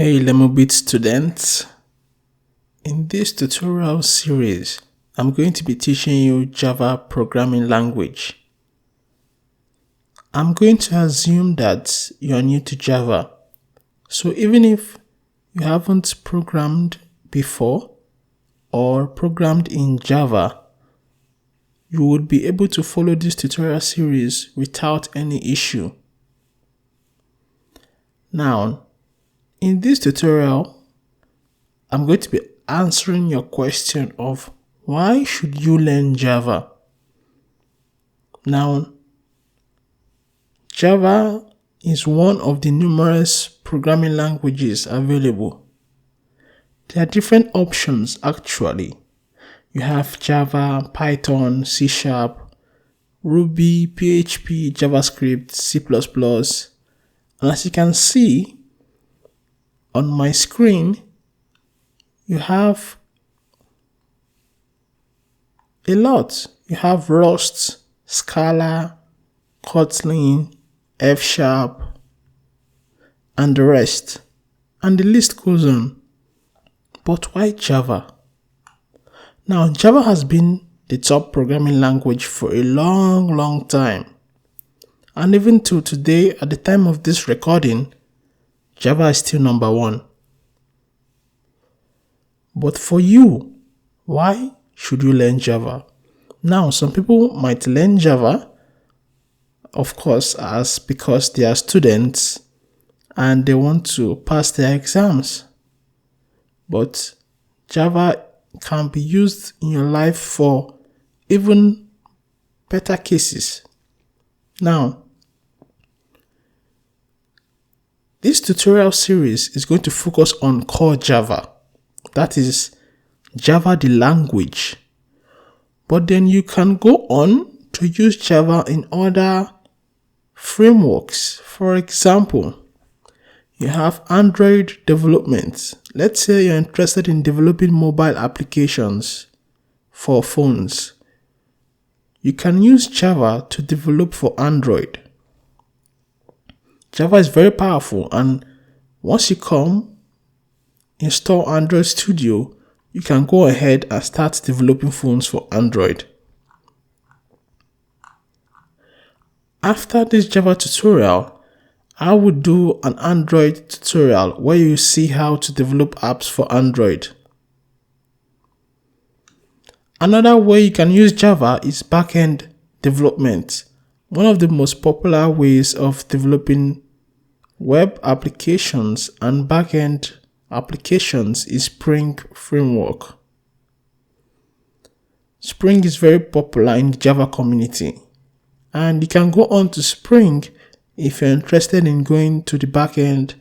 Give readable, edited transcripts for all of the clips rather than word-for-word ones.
Hey Lemobit students, in this tutorial series, I'm going to be teaching you Java programming language. I'm going to assume that you are new to Java, so even if you haven't programmed before or programmed in Java, you would be able to follow this tutorial series without any issue. Now, in this tutorial, I'm going to be answering your question of why should you learn Java? Now, Java is one of the numerous programming languages available. There are different options actually. You have Java, Python, C#, Ruby, PHP, JavaScript, C++. And as you can see on my screen, you have a lot. You have Rust, Scala, Kotlin, F#, and the rest. And the list goes on. But why Java? Now, Java has been the top programming language for a long time. And even till today, at the time of this recording, Java is still number one. But for you, why should you learn Java? Now, some people might learn Java, of course, because they are students and they want to pass their exams. But Java can be used in your life for even better cases. Now, this tutorial series is going to focus on core Java. That is Java the language. But then you can go on to use Java in other frameworks. For example, you have Android development. Let's say you're interested in developing mobile applications for phones. You can use Java to develop for Android. Java is very powerful, and once you install Android Studio, you can go ahead and start developing phones for Android. After this Java tutorial, I will do an Android tutorial where you see how to develop apps for Android. Another way you can use Java is backend development. One of the most popular ways of developing web applications and backend applications is Spring framework. Spring is very popular in the Java community, and you can go on to Spring if you're interested in going to the backend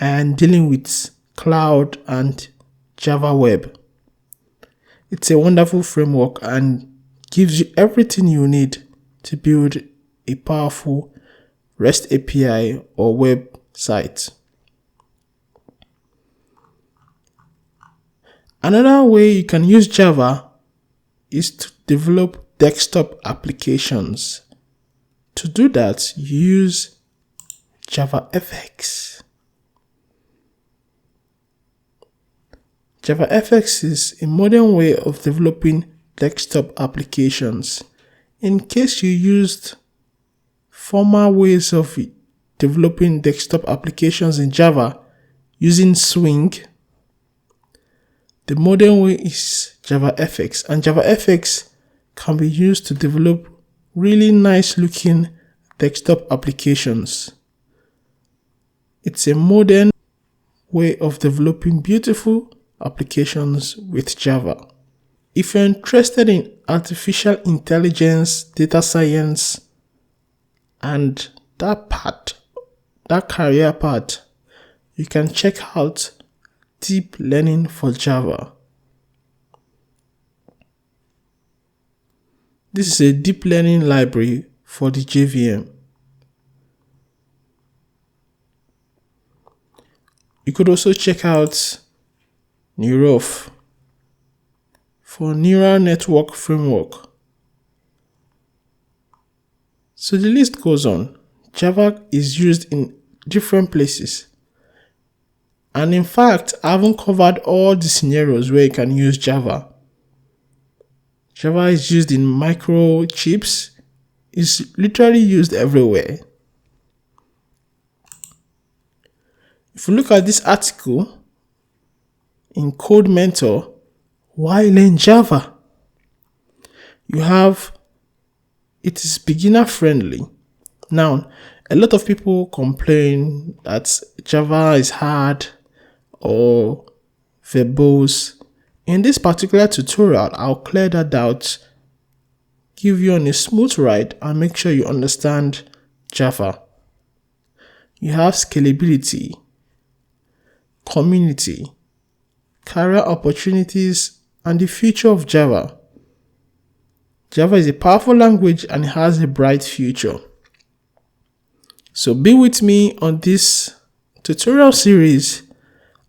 and dealing with cloud and Java web. It's a wonderful framework and gives you everything you need to build a powerful REST API or website. Another way you can use Java is to develop desktop applications. To do that, you use JavaFX. JavaFX is a modern way of developing desktop applications. In case you used former ways of developing desktop applications in Java using Swing, the modern way is JavaFX, and JavaFX can be used to develop really nice looking desktop applications. It's a modern way of developing beautiful applications with Java. If you're interested in artificial intelligence, data science, and that career path, you can check out Deep Learning for Java. This is a deep learning library for the JVM. You could also check out Neurof for neural network framework. So the list goes on. Java is used in different places, And in fact, I haven't covered all the scenarios where you can use Java. Java is used in microchips. It's literally used everywhere. If you look at this article in Code Mentor, why learn Java? You have, it is beginner friendly. Now, a lot of people complain that Java is hard or verbose. In this particular tutorial, I'll clear that doubt, give you on a smooth ride, and make sure you understand Java. You have scalability, community, career opportunities, and the future of Java. Java is a powerful language and it has a bright future. So be with me on this tutorial series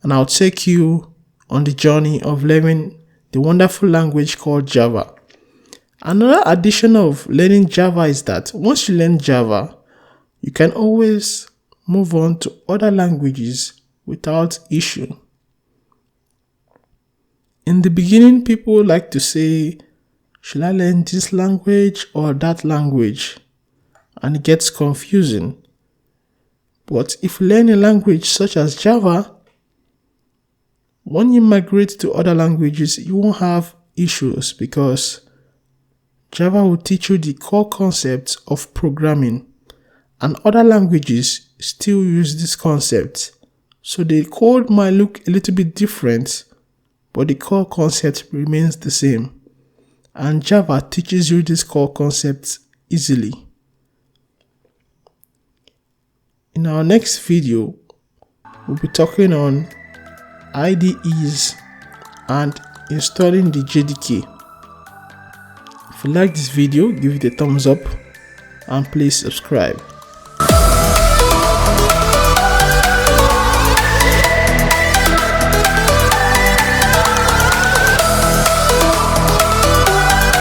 and I'll take you on the journey of learning the wonderful language called Java. Another addition of learning Java is that once you learn Java, you can always move on to other languages without issue. In the beginning, people like to say, should I learn this language or that language? And it gets confusing. But if you learn a language such as Java, when you migrate to other languages, you won't have issues because Java will teach you the core concepts of programming, and other languages still use this concept. So the code might look a little bit different, but the core concept remains the same. And Java teaches you these core concepts easily. In our next video, we'll be talking on IDEs and installing the JDK. If you like this video, give it a thumbs up and please subscribe.